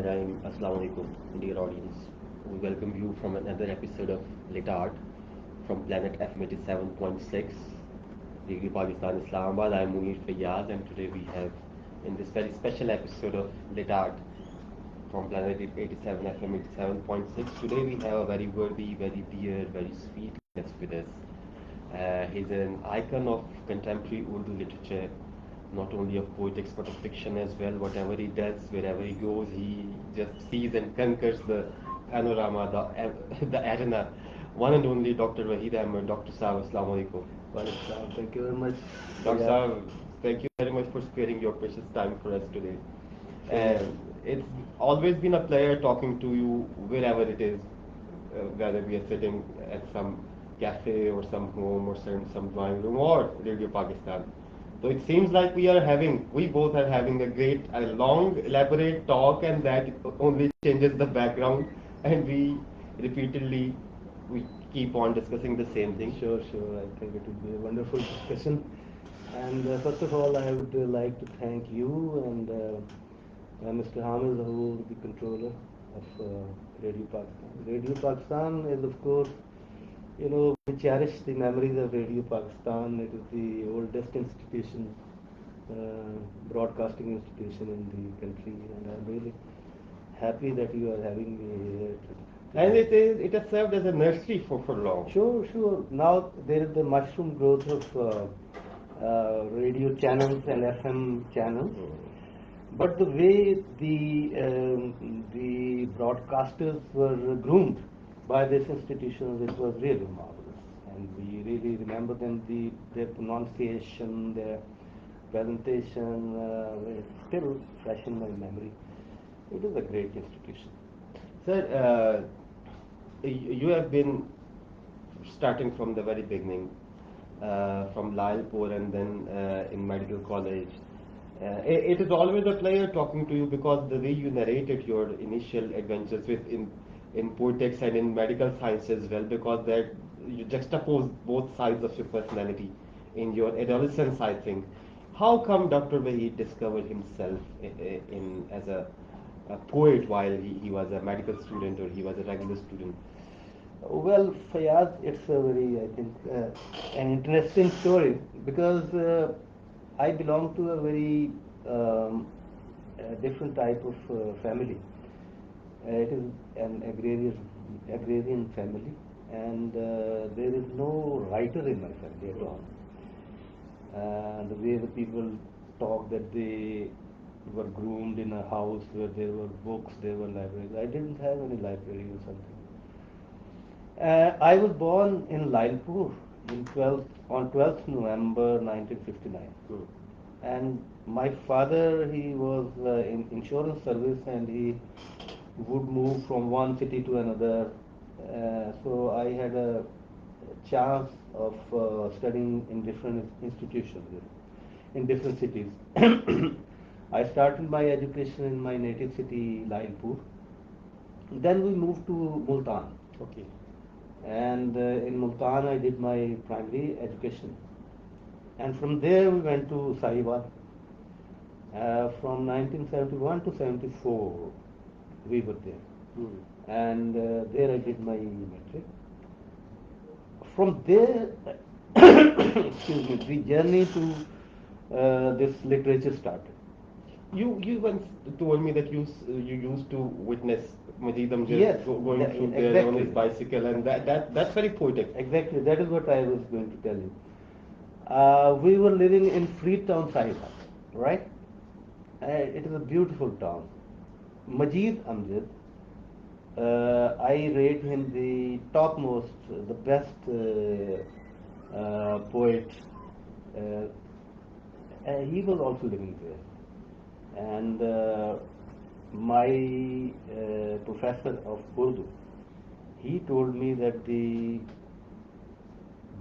time. Assalamu alaikum, dear audience. We welcome you from another episode of Lit Art from Planet FM 87.6, Radio Pakistan, Islamabad. I'm Munir Fayyaz, and today we have in this very special episode of Lit Art from Planet 87 FM 87.6. Today we have a very worthy, very dear, very sweet guest with us. He's an icon of contemporary Urdu literature, not only of poetics but of fiction as well. Whatever he does, wherever he goes, he just sees and conquers the panorama, the arena. One and only Dr. Waheed Ahmed. Dr. Saab, Assalamu alaikum. Well, thank you very much. Dr. Saab, thank you very much for sparing your precious time for us today. And it's always been a pleasure talking to you wherever it is, whether we are sitting at some cafe or some home or some drawing room or Radio Pakistan. So it seems like we both are having a long, elaborate talk, and that only changes the background, and we keep on discussing the same thing. Sure. I think it will be a wonderful discussion. And first of all, I would like to thank you and Mr. Hamid, Zahoor, the controller of Radio Pakistan. Radio Pakistan is, of course, we cherish the memories of Radio Pakistan. It is the oldest institution, broadcasting institution in the country, and I'm really happy that you are having me here. And it has served as a nursery for long. Sure. Now there is the mushroom growth of radio channels and FM channels. But the way the broadcasters were groomed by this institution, it was really marvelous, and we really remember them. Their pronunciation, their presentation, it's still fresh in my memory. It is a great institution. Sir, you have been starting from the very beginning, from Lyallpur and then in medical college. It is always a pleasure talking to you because the way you narrated your initial adventures in poetics and in medical science as well, because that you juxtapose both sides of your personality in your adolescence, I think. How come Dr. Waheed discovered himself as a poet while he was a medical student or he was a regular student? Well, Fayyaz, it's a very, I think, an interesting story because I belong to a very different type of family. It is an agrarian family, and there is no writer in my family at all. The way the people talk that they were groomed in a house where there were books, there were libraries. I didn't have any library or something. I was born in Lyallpur on 12th November 1959. And my father, he was in insurance service, and he would move from one city to another. So I had a chance of studying in different institutions, in different cities. I started my education in my native city, Lyallpur. Then we moved to Multan. Okay. And in Multan, I did my primary education. And from there, we went to Sahiwal. From 1971 to 74, we were there. And there I did my metric. From there, excuse me, the journey to this literature started. You once told me that you used to witness Majid Amjad Yes, going through there exactly. on his bicycle, and that's very poetic. Exactly, that is what I was going to tell you. We were living in Freetown, Sahiwal, right? It is a beautiful town. Majid Amjad, I rate him the topmost, the best poet. He was also living there. And my professor of Urdu, he told me that the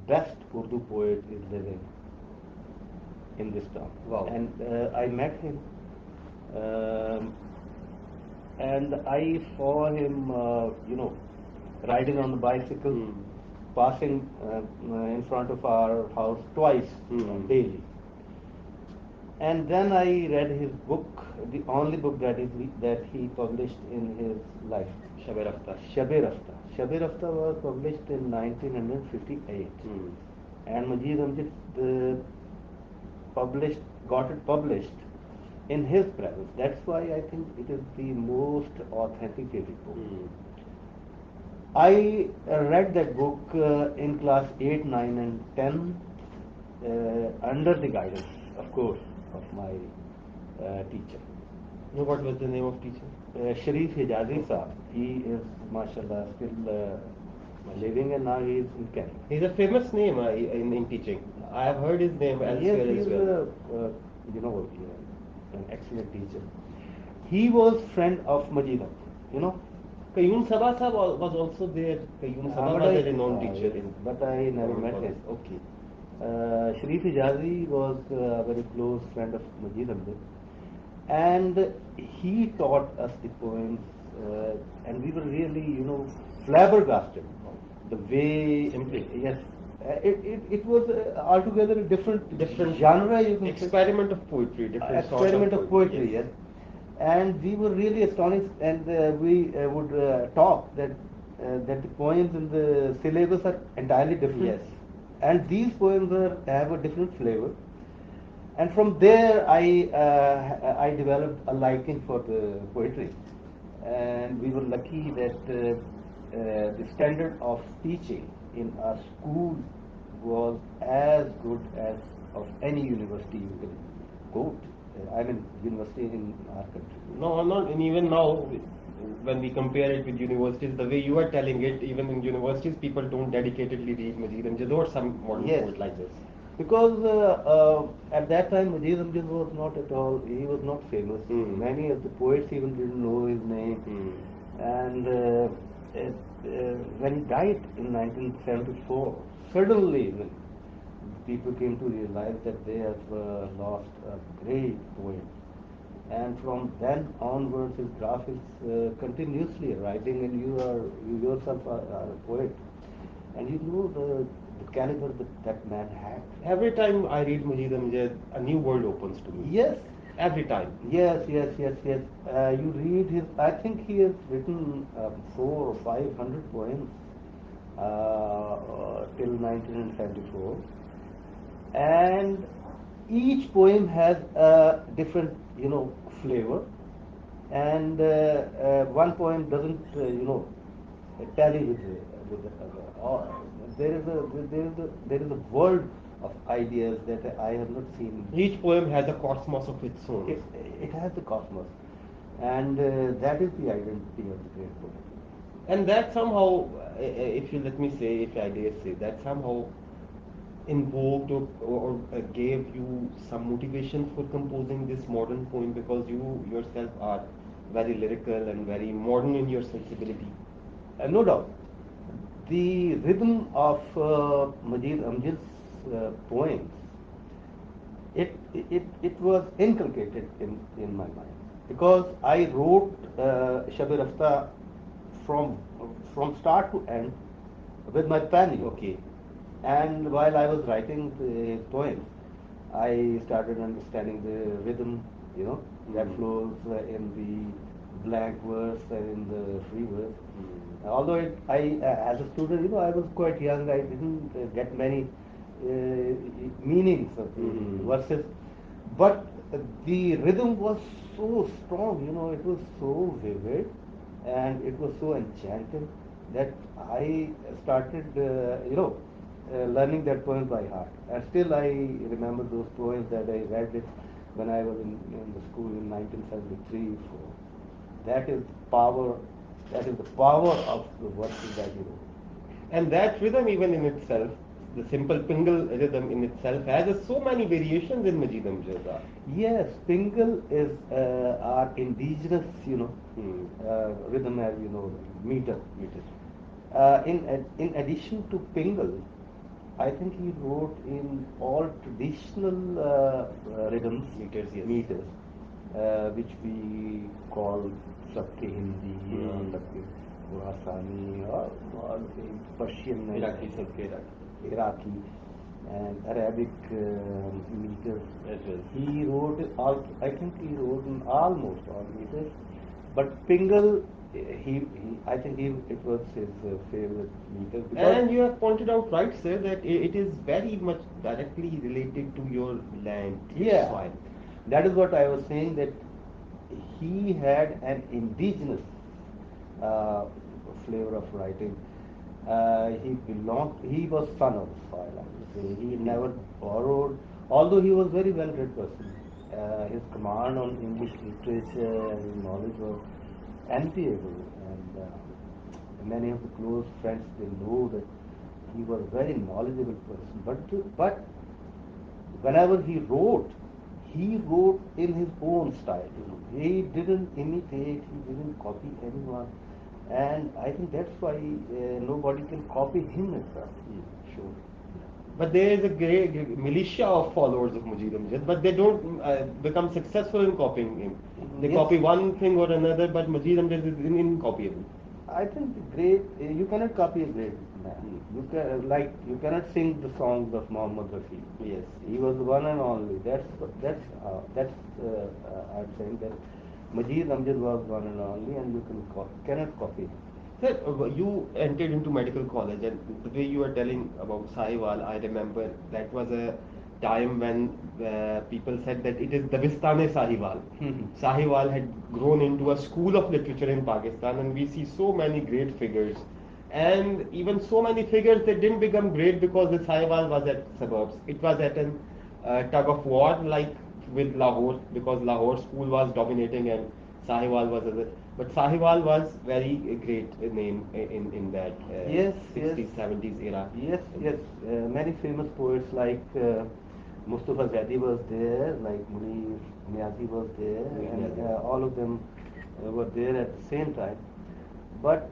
best Urdu poet is living in this town. Wow. And I met him, and I saw him, riding on the bicycle, passing in front of our house twice daily. And then I read his book, the only book that he published in his life. Shabe Rafta. Shabe Rafta. Shabe Rafta was published in 1958. And Waheed Ahmed got it published in his presence. That's why I think it is the most authenticated book. I read that book in class 8, 9 and 10 under the guidance, of course, of my teacher. What was the name of teacher? Sharif Hijazi Saab. He is, mashallah, still living, and now he is in Canada. He's a famous name in teaching. I have heard his name elsewhere Yes, he as is well. an excellent teacher. He was friend of Waheed Ahmed, Qayyum Sabah Sahab was also there. Qayyum Sabah was a renowned teacher. But I never met him. Okay. Sharif Hijazi was a very close friend of Waheed Ahmed, and he taught us the poems, and we were really, flabbergasted. The way, Simply. yes, it was altogether a different genre. You can Experiment of poetry, different experiment sort of poetry, yes. And we were really astonished, and we would talk that the poems in the syllabus are entirely different. Yes. And these poems have a different flavor. And from there, I developed a liking for the poetry, and we were lucky that the standard of teaching in our school was as good as of any university you can go to. I mean, university in our country. No, not, and even now, when we compare it with universities, the way you are telling it, even in universities, people don't dedicatedly read Waheed Ahmed or some modern poet like this. Because at that time, Waheed Ahmed was not at all, he was not famous. Many of the poets even didn't know his name. And when he died in 1974, suddenly people came to realize that they have lost a great poet. And from then onwards, his graph is continuously rising, and you yourself are a poet, and you know the caliber that man had. Every time I read Waheed Ahmed, a new world opens to me. Yes. Every time. Yes. You read his. I think he has written 400 or 500 poems till 1974, and each poem has a different, flavor, and one poem doesn't, tally with the other. There is a world of ideas that I have not seen. Each poem has a cosmos of its own. It has the cosmos, and that is the identity of the great poet. And that somehow, if you let me say, if I dare say, that somehow invoked or gave you some motivation for composing this modern poem, because you yourself are very lyrical and very modern in your sensibility. No doubt. The rhythm of Waheed Ahmed's poems, it was inculcated in my mind, because I wrote Shabe Rafta from start to end with my pen. Okay. And while I was writing his poems, I started understanding the rhythm, that flows in the blank verse and in the free verse. Although as a student, I was quite young, I didn't get many meanings of the verses, but the rhythm was so strong, it was so vivid, and it was so enchanting that I started, learning that poem by heart. And still I remember those poems that I read it when I was in the school in 1973. That is power. That is the power of the verses that he wrote. And that rhythm, even in itself, the simple Pingle rhythm in itself, has so many variations in Waheed Ahmed. Yes, Pingle is our indigenous, rhythm, as meter. In addition to Pingle, I think he wrote in all traditional rhythms, meters, which we call Sabke Hindi or Sabke Khurasani or Persian, Iraqi, Sabke Iraqi. and Arabic meters. It is. He wrote all. I think he wrote in almost all meters, but Pingle, I think it was his favorite meter because And you have pointed out, right, sir, that it is very much directly related to your land, to your yeah, soil. that is what I was saying, that he had an indigenous uh, flavor of writing. He was son of the soil, I would say. He never borrowed, although he was very well read person. His command on English literature and his knowledge was enviable, and many of the close friends, they know that he was a very knowledgeable person. But whenever he wrote in his own style. He didn't imitate, he didn't copy anyone, and I think that's why nobody can copy him as well. Sure. But there is a great militia of followers of Mujib Amjad, but they don't become successful in copying him. They Yes. copy one thing or another, but Mujib Amjad is incopyable. I think you cannot copy a great man. You cannot sing the songs of Muhammad Rafi. Yes. He was the one and only. That's I'm saying that Majid Amjad was one and only, and you cannot copy him. Sir, you entered into medical college, and the way you were telling about Sahiwal, I remember that was a time when people said that it is Dabistan-e Sahiwal. Sahiwal had grown into a school of literature in Pakistan, and we see so many great figures. And even so many figures that didn't become great because the Sahiwal was at suburbs. It was at an tug of war, like with Lahore, because Lahore school was dominating and Sahiwal was other. But Sahiwal was very great name in that Yes, 60s, 70s era. yes. Many famous poets like Mustafa Zaidi was there, like Munir Niazi was there, Munir and Niazi. all of them were there at the same time. But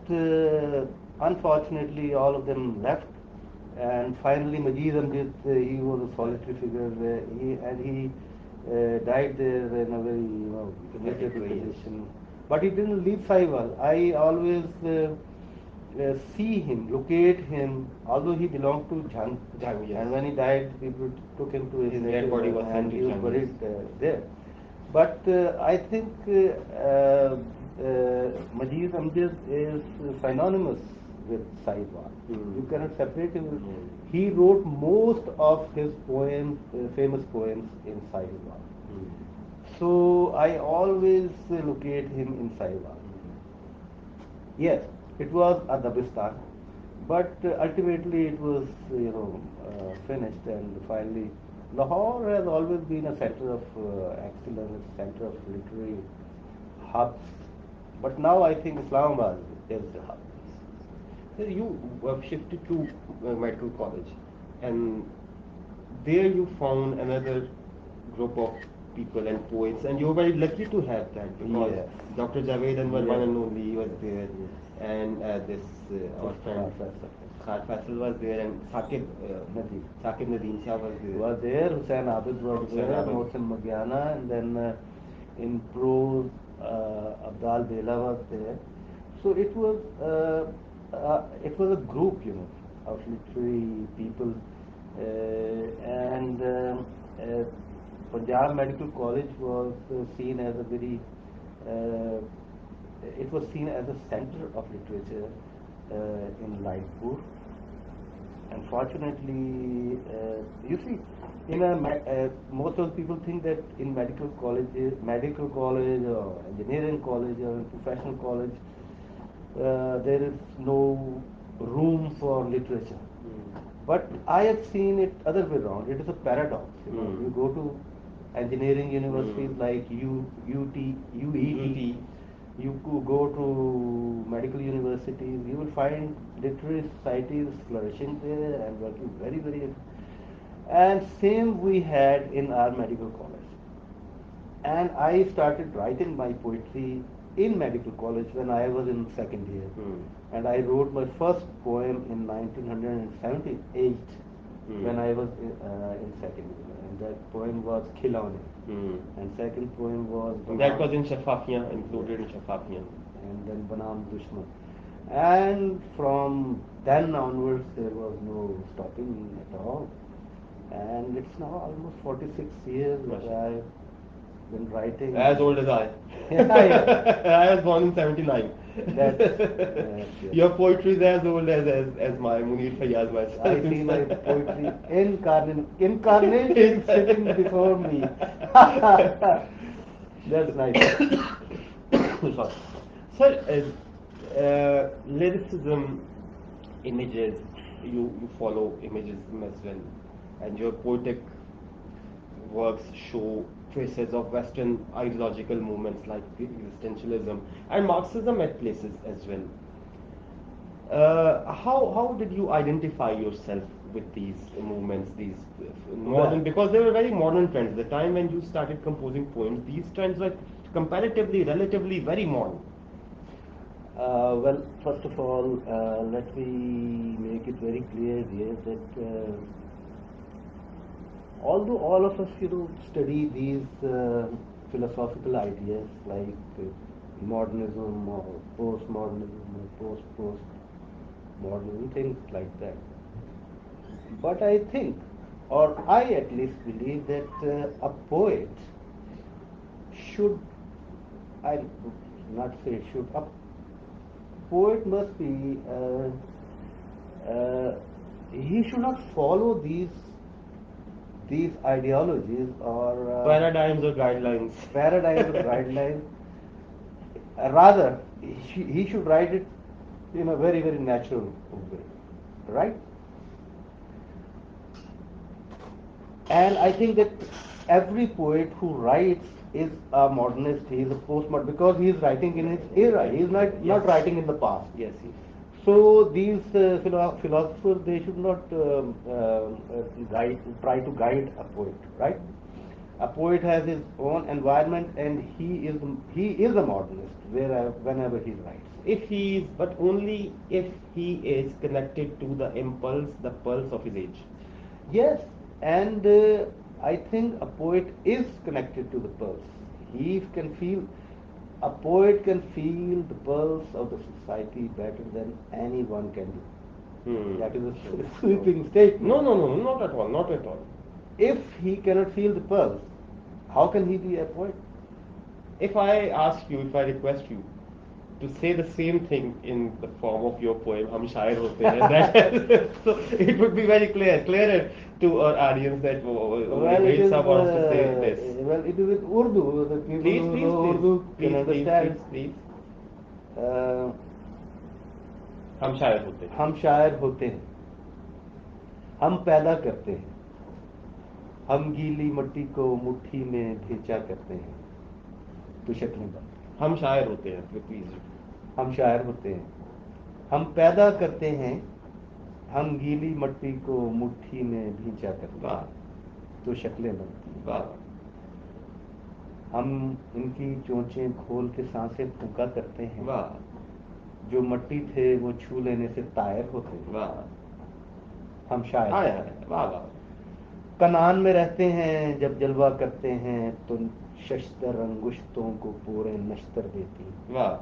unfortunately, all of them left, and finally Majid Amjad, he was a solitary figure. He died there in a very Pathetic miserable way, yes. condition. But he didn't leave Saiwal. I always see him, locate him, although he belonged to Jhang. Jhang, yes. And when he died, people took him to his His dead native body was and sent to he was Jhang, buried yes. there. But I think Majid Amjad is synonymous with Saidwan. You cannot separate him. He wrote most of his poems, famous poems, in Saidwan. So I always locate him in Sahiwal. Yes, it was a Dabistan, but ultimately it was finished, and finally Lahore has always been a center of excellence, center of literary hubs. But now I think Islamabad is the hub. So you shifted to medical college, and there you found another group of people and poets, and you were very lucky to have that because Yes. Dr. Javed Anwar, one Yes. and only, was there, Yes. and this our friend Professor Khan Faisal was there, and Nadeem Saqib Nadeem Shah was there. was there, Hussain Abid was Hussain there, Abid. Mohsen Magiana, and then in prose, Abdal Bela was there. So it was a group, of literary people, and Punjab Medical College was seen as a very uh, it was seen as a center of literature in Raipur. Unfortunately, you see, most of the people think that in medical college or engineering college or in professional college, there is no room for literature. But I have seen it other way around. It is a paradox. You go to engineering universities like UET, you go to medical universities, you will find literary societies flourishing there and working very, very. And same we had in our medical college. And I started writing my poetry in medical college when I was in second year. And I wrote my first poem in 1978 when I was in second year. And that poem was Khilone. And second poem was That was Banam, in Shafafiyan, included in Shafafiyan. and then Banam Dushman. And from then onwards, there was no stopping at all. and it's now almost 46 years that Mashallah. I've been writing. As old as I. Yeah, yeah. I was born in 79. That's yes, yes. Your poetry is as old as my Munir Fayyaz myself. I see my poetry incarnation sitting before me. That's nice. Sorry. Sir, lyricism, images, you follow imagism as well, and your poetic works show traces of Western ideological movements like existentialism and Marxism at places as well. How did you identify yourself with these movements, these modern, Well, because they were very modern trends. The time when you started composing poems, these trends were comparatively, relatively very modern. well, first of all, let me make it very clear here that although all of us, study these philosophical ideas like modernism or postmodernism or post-postmodernism, things like that, but I think, or I at least believe that a poet should, I not say should, a poet must be, he should not follow these ideologies or Paradigms or guidelines. paradigms or guidelines. Rather, he should write it in a very, very natural way, right? And I think that every poet who writes is a modernist, he is a postmodern, because he is writing in his era, he is not Yes. writing in the past. Yes, yes. So these philosophers, they should not try to guide a poet, right? A poet has his own environment, and he is a modernist whenever he writes. If he is, but only if he is connected to the impulse, the pulse of his age. Yes, and I think a poet is connected to the pulse. He can feel, a poet can feel the pulse of the society better than anyone can do. That is a sweeping statement. No, not at all, not at all. If he cannot feel the pulse, how can he be a poet? If I ask you, if I request you to say the same thing in the form of your poem, "Hum Shair Hote Hain," that, so it would be very clearer to our audience that Well, it Waheed is Sahab wants to say this. well, it is in Urdu. The people Please, who please, know please, Urdu can please, please, understand. please. Uh, हम शायर होते हैं. हम शायर होते हैं, हम पैदा करते हैं, हम गीली मिट्टी को मुट्ठी में भेजा करते हैं, तो शक्लें बनती हैं। हम शायर होते हैं, प्लीज. हम शायर होते हैं, हम पैदा करते हैं, हम गीली मिट्टी को मुट्ठी में भेजा करते वाह, हैं, तो शक्लें बनती हैं। वाह, हम इनकी चोंचें खोल के सांसें फूंका करते हैं, वाह, जो मट्टी थे वो छू लेने से तायर होते हैं। वाह, हम शायर आया, होते हैं। वाह, वाह, कनान में रहते हैं, जब जलवा करते हैं तो शस्तर अंगुश्तों को पूरे नश्तर देती हैं। वाह,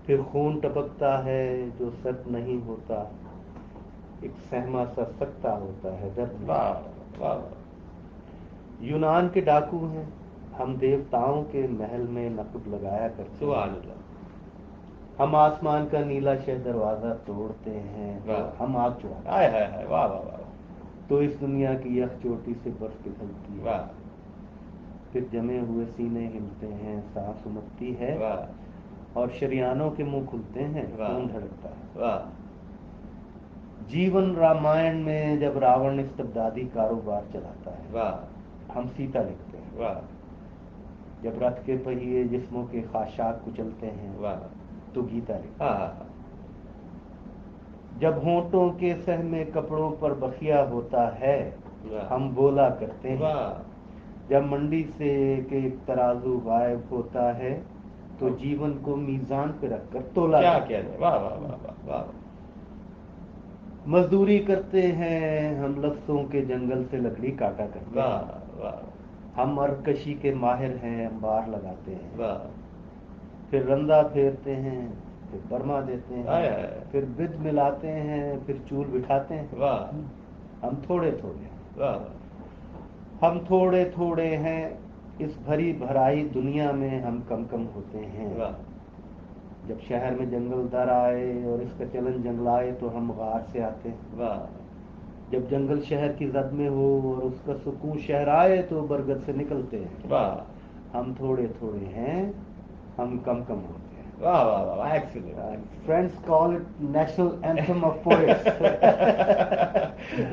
फिर खून टपकता है जो सख्त नहीं होता, एक सहमा सा सकता होता है दर्द। वाह, वाह, यूनान के डाकू हैं, हम देवताओं के महल में नकब लगाया करते सुभान हैं। अल्लाह, हम आसमान का नीला शह दरवाजा तोड़ते हैं, तो वाह, हम आग चुराते हैं। आय हाय हाय, वाह, वाह, वाह, तो इस दुनिया की यख चोटी से बर्फ पिघलती है। वाह, फिर जमे हुए सीने हिलते हैं, सांस उमड़ती है, वाह, और शरियानों के मुंह खुलते हैं, वाह, खून धड़कता है। वाह, जीवन रामायण में जब रावण इस्तबदादी कारोबार चलाता है, वाह, हम सीता लिखते हैं। वाह, जब रथ के पहिए जिस्मों के खाशाक कुचलते हैं, वाह, तो गीता लिखते हाँ, हैं। हाँ, जब होंठों के सहमे कपड़ों पर बखिया होता है, वाह, हम बोला करते हैं। वाह, जब मंडी से के तराजू गायब होता है, तो जीवन को मीजान पे रखकर तोला क्या करते हैं। कहने, वाह, वाह, वाह, वाह, वाह, मजदूरी करते हैं, हम लफ्जों के जंगल से लकड़ी काटा करते वाह, हैं। वाह, हम अरकशी के माहिर हैं, अंबार लगाते हैं। वाह, फिर रंदा फेरते हैं, फिर बरमा देते आय हैं, हाय, फिर बिद मिलाते हैं, फिर चूल बिठाते हैं। वाह, हम थोड़े थोड़े हैं। वाह, हम थोड़े थोड़े हैं इस भरी भराई दुनिया में हम कम कम होते हैं। वाह जब शहर में जंगल दर आए और इसका चलन जंगलाए तो हम गार से आते हैं। वाह जब जंगल शहर की जद में हो और उसका सुकून शहर आए तो बरगद से निकलते हैं। वाह हम थोड़े थोड़े हैं हम कम कम होते हैं। वाह वाह वाह excellent. Friends call it national anthem of poets.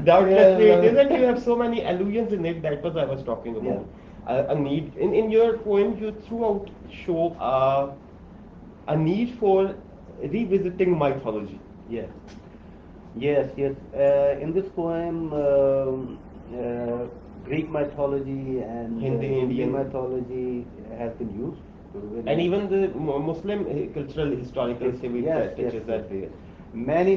Doubtlessly it Yes, is, and you have so many allusions in it. That was I was talking yeah. about. A need in your poem you throughout show a need for revisiting mythology. Yes, yes, yes. In this poem, Greek mythology and Hindi, Indian Indian, mythology has been used. and even the Muslim cultural historical Yes, civic yes, yes, touches yes. are there. Many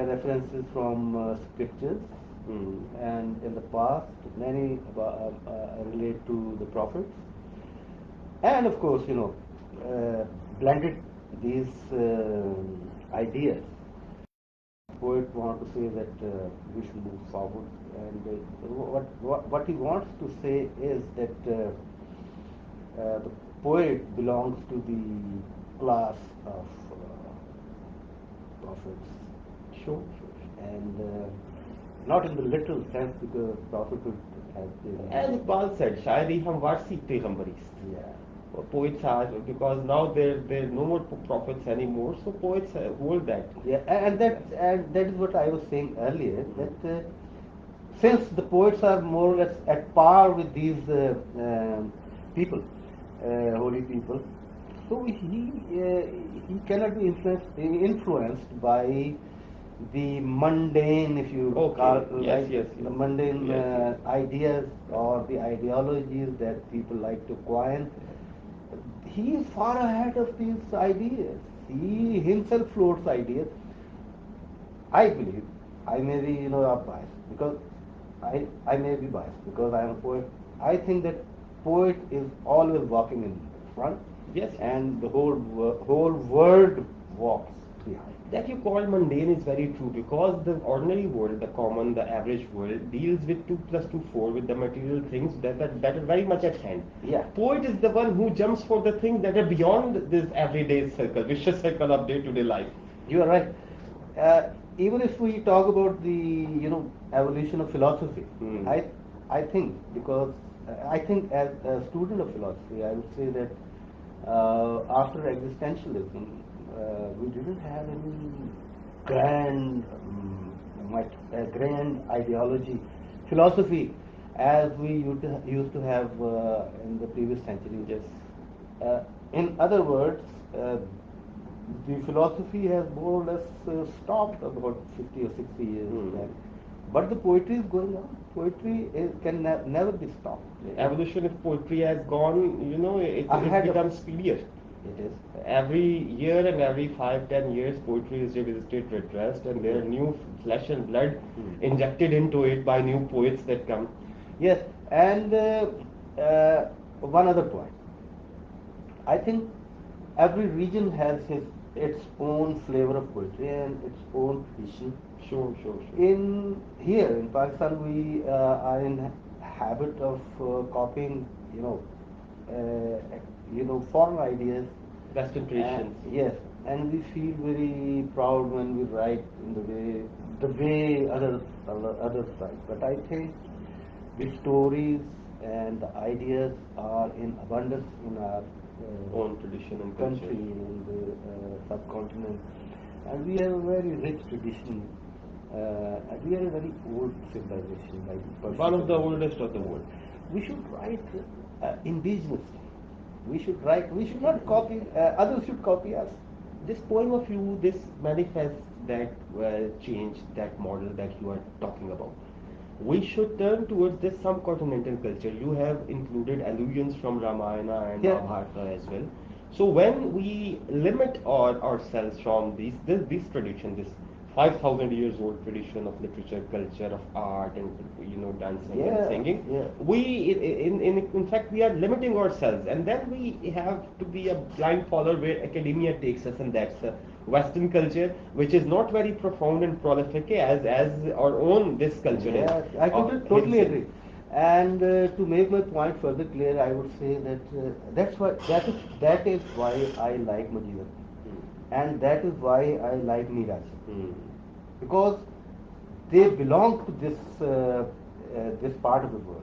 references from scriptures, Hmm. and in the past, many relate to the prophets, and of course, blended these ideas. Poet want to say that we should move forward, and what he wants to say is that the poet belongs to the class of prophets, Sure. and not in the literal sense because prophethood has been As Iqbal said, शायरी हम वारसी हम बरीस. yeah. Poets are, because now there are no more prophets anymore, so poets hold that. Yeah, and that is what I was saying earlier, that since the poets are more or less at par with these people, holy people, so he cannot be influenced by the mundane, if you Okay, call yes, like yes, the yes. mundane Yes, yes. ideas or the ideologies that people like to coin. He is far ahead of these ideas. He himself floats ideas. I believe I may be biased because I may be biased because I am a poet. I think that poet is always walking in front, Yes, yes. and the whole world walks behind. That you call mundane is very true, because the ordinary world, the common, the average world, deals with 2 plus 2 4, with the material things that are very much at hand. Yeah. Poet is the one who jumps for the things that are beyond this everyday circle, vicious circle of day-to-day life. You are right. Uh, Even if we talk about the evolution of philosophy, Hmm. I think because I think as a student of philosophy, I would say that after existentialism, we didn't have any grand, grand ideology, philosophy, as we used to have in the previous centuries. Yes. In other words, the philosophy has more or less stopped about 50 or 60 years back. But the poetry is going on. Poetry can never be stopped. Evolution of poetry has gone, it Ahead of- becomes speedier. It is. Every year and every 5, 10 years, poetry is revisited, redressed, and there are new flesh and blood injected into it by new poets that come. Yes, and one other point. I think every region has its own flavor of poetry and its own tradition. Sure, sure, sure. In here in Pakistan, we are in habit of copying, foreign ideas. Western traditions. Yes, and we feel very proud when we write in the way others write. But I think the stories and the ideas are in abundance in our Own tradition and culture. country, in the subcontinent, and we have a very rich tradition. And we are a very old civilization, like Persian One of the civilization. oldest of the world. We should write indigenously. We should write. We should not copy. Others should copy us. This poem of you, this manifests that change, that model that you are talking about. We should turn towards this subcontinental culture. You have included allusions from Ramayana and Yeah. Mahabharata as well. So when we limit ourselves from this tradition, this 5,000 years old tradition of literature, culture, of art, and dancing and Yeah, singing, yeah. we in fact we are limiting ourselves, and then we have to be a blind follower where academia takes us, and that's Western culture, which is not very profound and prolific as our own this culture Yeah, is. I totally His- agree. And to make my point further clear, I would say that that is why I like Majid, and that is why I like Miraj, Hmm. because they belong to this part of the world,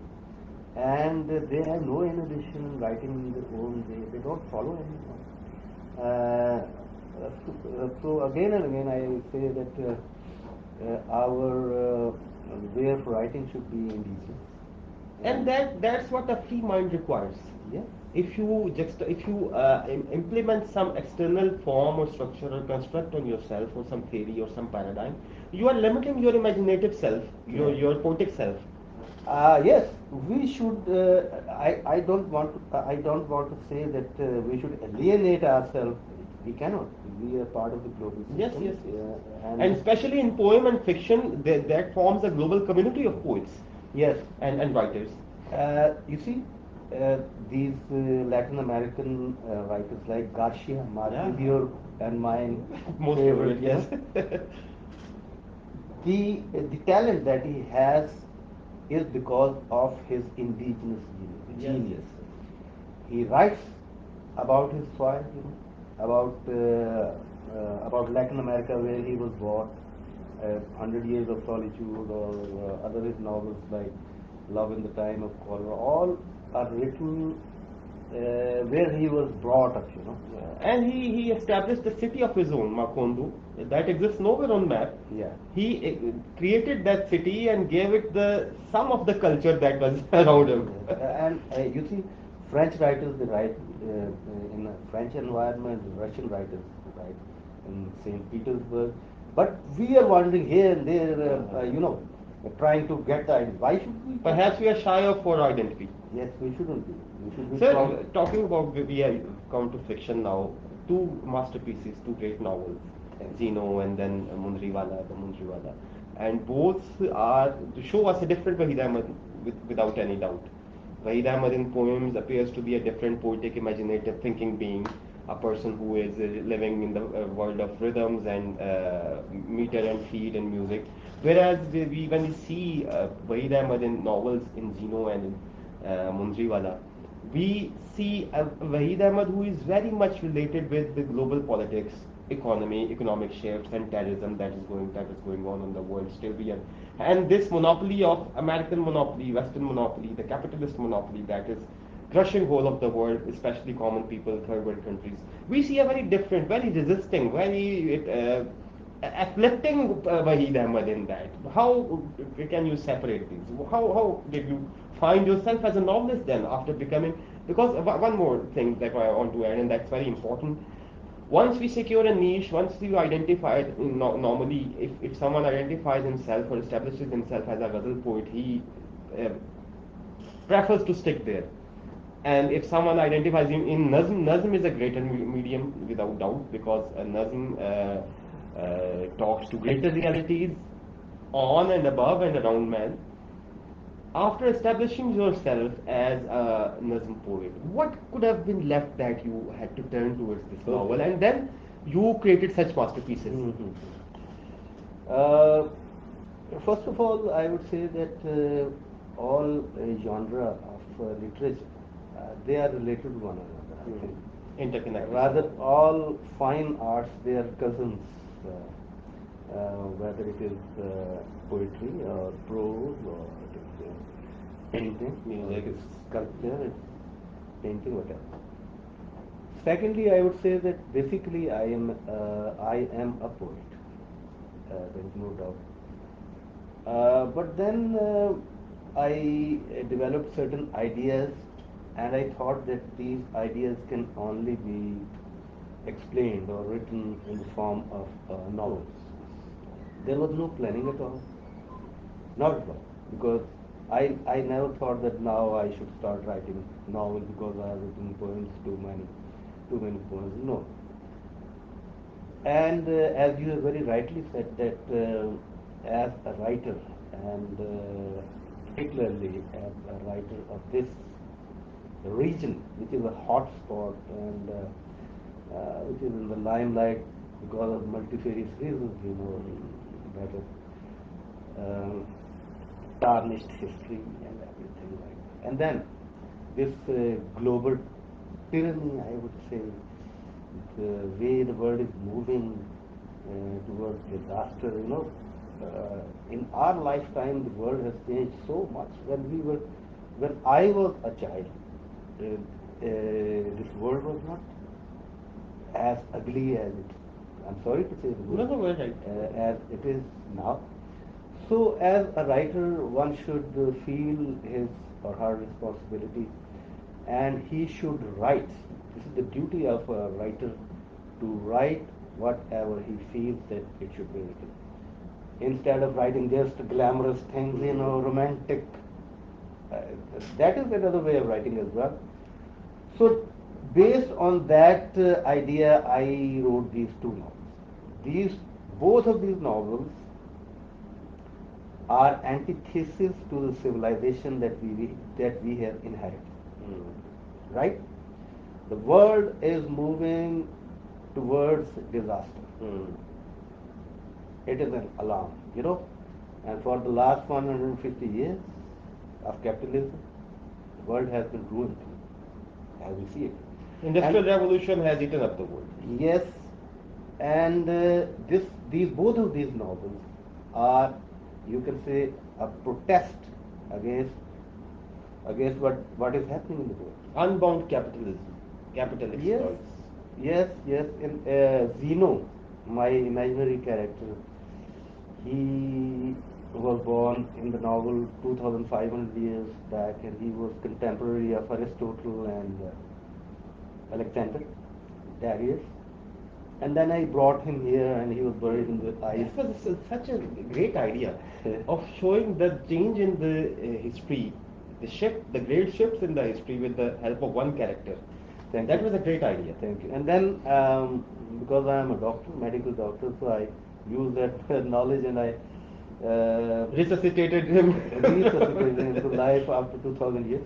and they have no inhibition in writing in their own way. They don't follow anyone. So again and again, I say that our way of writing should be indigenous. And that's what a free mind requires. Yeah. If you implement some external form or structure or construct on yourself or some theory or some paradigm, you are limiting your imaginative self, Yeah. your poetic self. Yes, we should. I don't want to say that we should alienate ourselves. We cannot. We are part of the global Yes, system. yes, yes. And And especially in poem and fiction, that forms a global community of poets yes, and writers. you see, these Latin American writers like Garcia Marquez, Yeah. your and mine Most favorite, favorite, yes. the talent that he has is because of his indigenous Yes, genius. yes. He writes about his soil, about Latin America where he was born, 100 Years of Solitude, or other his novels like Love in the Time of Cholera. All are written where he was brought up. Yeah. And he established a city of his own, Macondo, that exists nowhere on map. Yeah. He created that city and gave it the some of the culture that was around him. Yes. And you see, French writers they write in a French environment. Russian writers write in Saint Petersburg. But we are wandering here and there, trying to get the idea. Why should we? Perhaps we are shy of our identity. Yes, we shouldn't be. We should be Sir, proud. talking about we have come to fiction now. Two masterpieces, two great novels, Zeno and then the Munriwala, and both are to show us a different Waheed Ahmed without any doubt. Waheed Ahmed in poems appears to be a different poetic, imaginative, thinking being, a person who is living in the world of rhythms and meter and feet and music. Whereas when we see Waheed Ahmed in novels in Zeno and in Munriwala, we see Waheed Ahmed who is very much related with the global politics, economy, economic shifts, and terrorism that is going on in the world still. And this monopoly of American monopoly, Western monopoly, the capitalist monopoly that is crushing whole of the world, especially common people, third world countries. We see a very different, very resisting, very afflicting Waheed Ahmed in that. How can you separate these? How did you find yourself as a novelist then after becoming? Because one more thing that I want to add, and that's very important. Once we secure a niche, once you identify it, normally if someone identifies himself or establishes himself as a ghazal poet, he uh, prefers to stick there. And if someone identifies him in Nazm is a greater medium without doubt because Nazm talks to greater realities on and above and around man. After establishing yourself as a Nazm poet, what could have been left that you had to turn towards this novel, Okay. and then you created such masterpieces? Mhm. Uh, First of all, I would say that all genre of literature, they are related to one another. I think. Interconnected. Rather, all fine arts, they are cousins. Whether it is poetry or prose or it is painting, or Music. it is sculpture, it's painting, whatever. Secondly, I would say that basically I am a poet. There is no doubt. But then I developed certain ideas, and I thought that these ideas can only be explained or written in the form of novels. There was no planning at all, not at all, because I never thought that now I should start writing novels because I have written poems, too many poems. No, and as you have very rightly said that as a writer and particularly as a writer of this region, which is a hot spot and which is in the limelight because of multifarious reasons, better. Um, tarnished history and everything like that. And then this global tyranny, I would say, the way the world is moving towards disaster, in our lifetime, the world has changed so much. When I was a child, this world was not as ugly as it. I'm sorry to say the No, word, no, we're right. as it is now. So, as a writer, one should feel his or her responsibility, and he should write. This is the duty of a writer, to write whatever he feels that it should be written, instead of writing just glamorous things, romantic. Uh, that is another way of writing as well. So, based on that idea, I wrote these two novels. Both of these novels are antithesis to the civilization that we have inherited. Mm. Right? The world is moving towards disaster. Mm. It is an alarm. And for the last 150 years of capitalism, the world has been ruined, as we see it. Industrial And revolution has eaten up the world. yes, and both of these novels are, you can say, a protest against what is happening in the world. Unbound capitalism. Capital Yes, exploits. yes. In Zeno, my imaginary character, he was born in the novel 2,500 years back, and he was contemporary of Aristotle and Alexander, Darius. And then I brought him here, and he was buried in the ice. That was such a great idea of showing the change in the history, the great shifts in the history with the help of one character. That was a great idea. Thank you. And then, because I am a doctor, medical doctor, so I use that knowledge, and I Resuscitated him. resuscitated him to life after 2,000 years.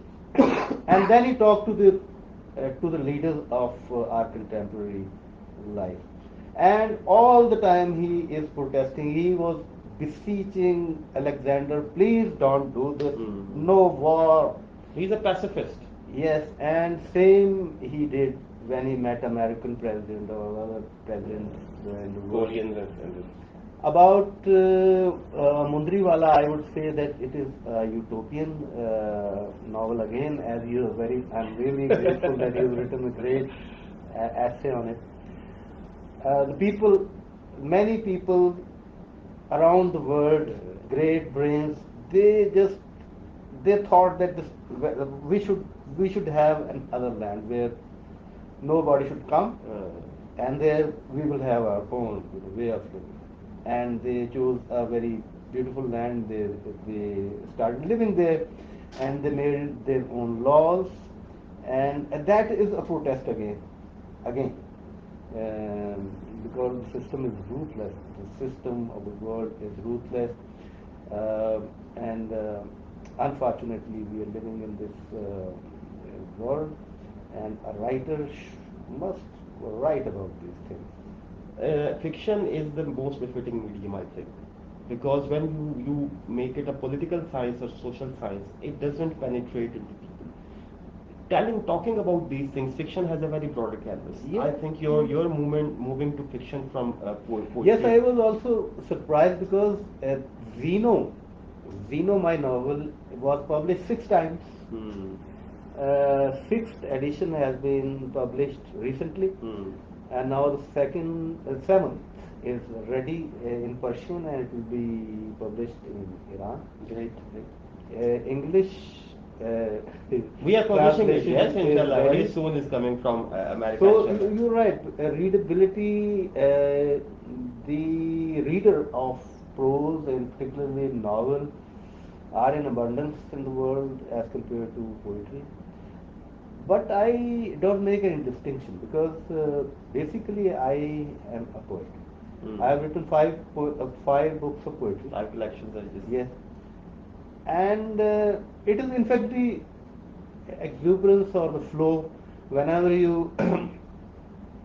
And then he talked to the leaders of our contemporary life. And all the time he is protesting. He was beseeching Alexander, please don't do this. Mhm. No war. He's a pacifist. Yes, and same he did when he met American president or other presidents in the world. Koreans and About Mundriwala, I would say that it is a utopian novel again. As you are I'm really grateful that you have written a great essay on it. Many people around the world, great brains, they thought that we should have another land where nobody should come, and there we will have our own way of living. And they chose a very beautiful land. They started living there, and they made their own laws, and that is a protest again, because the system is ruthless. The system of the world is ruthless, and unfortunately, we are living in this world, and a writer must write about these things. Fiction is the most befitting medium, I think, because when you make it a political science or social science, it doesn't penetrate into people. Talking about these things, fiction has a very broader canvas. Yes. I think your moving to fiction from poetry. Yes, I was also surprised because Zeno, my novel, was published 6 times. Hmm. Sixth edition has been published recently, Hmm. and now the seventh is ready in Persian, and it will be published in Iran. Great. English. We are publishing it, translation yes, is inshallah. ready. Very soon is coming from America. So inshallah. you're right. Readability, the reader of prose and particularly novel are in abundance in the world as compared to poetry. But I don't make any distinction because basically I am a poet. Hmm. I have written five books of poetry. 5 collections are just. Yes, and it is in fact the exuberance or the flow. Whenever you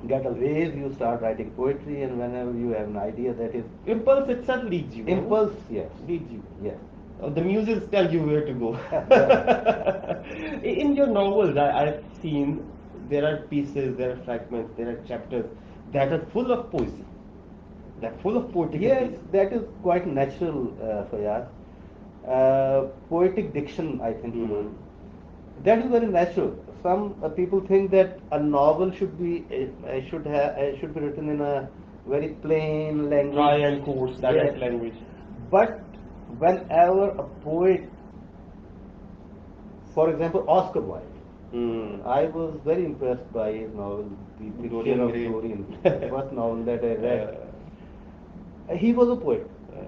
get a raise, you start writing poetry, and whenever you have an idea that is Impulse itself leads you. impulse, yes, Leads you. yes. The muses tell you where to go. In your novels, I've seen there are pieces, there are fragments, there are chapters that are full of poesy. They're full of poetic Yes, pieces. that is quite natural, Fayyaz. Poetic diction, I think you know. That is very natural. Some people think that a novel should be written in a very plain Dry language. and coarse, Yes, direct language. but whenever a poet, for example, Oscar Wilde, Mm. I was very impressed by his novel, The Picture Dorian of Gray. Dorian, the first novel that I read. Uh, He was a poet, uh,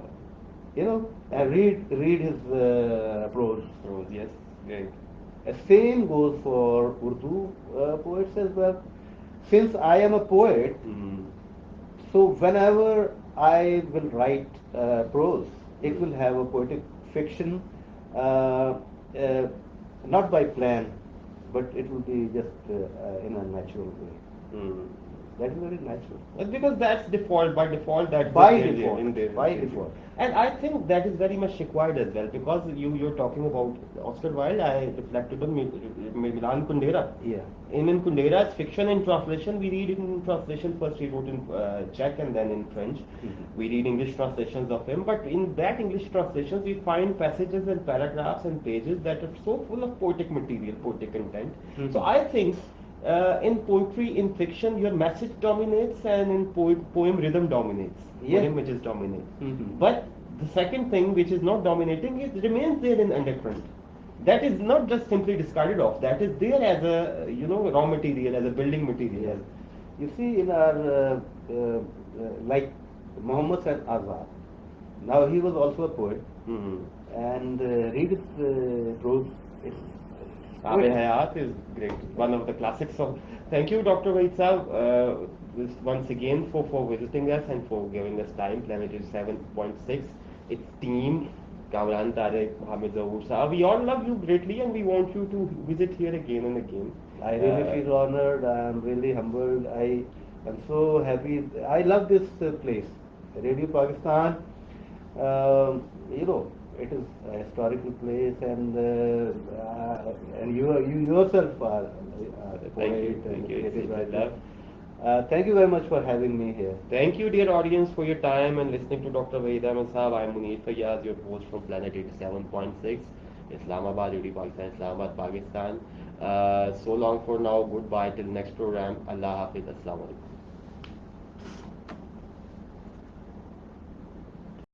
you know, and read his prose. Rose, yes, great. Same goes for Urdu poets as well. Since I am a poet, Mm. so whenever I will write prose, it will Mm. have a poetic fiction, uh, uh, not by plan, but it will be just in a natural way. Mm. That is very natural. Because that's default, by default, that's By what they're default, in there. by default. And I think that is very much required as well, because you're talking about Oscar Wilde. I reflected on Milan Kundera. Yeah. In Kundera's fiction in translation, we read in translation first. He wrote in Czech and then in French. Mhm. We read English translations of him, but in that English translations, we find passages and paragraphs and pages that are so full of poetic material, poetic content. So Mhm. I think in poetry, in fiction, your message dominates, and in poem rhythm dominates, or Yes. images dominate. Mhm. But the second thing, which is not dominating, it remains there in undercurrent. That is not just simply discarded off. That is there as a raw material, as a building material. Yes. You see, in our like Muhammad Said Azad, now he was also a poet, Hmm. and read his prose. It's Abe poetic. Hayat is great, one of the classics of. Thank you, Dr. Waheed Saab, once again for visiting us and for giving us time. Planet is 7.6. Its team, Kamran, Tariq, Hamid, Zahoor Saab. We all love you greatly, and we want you to visit here again and again. I really feel honored. I am really humbled. I am so happy. I love this place, Radio Pakistan. You know, it is a historical place, and you yourself are a poet and Thank a you. creative It's a writer. love. Thank you very much for having me here. Thank you, dear audience, for your time and listening to Dr. Waheed Ahmed Saab. I'm Munir Fayyaz, your host from Planet 87.6, Islamabad, Radio Pakistan, Islamabad, Pakistan. So long for now. Goodbye till next program. Allah Hafiz. Assalamu alaikum.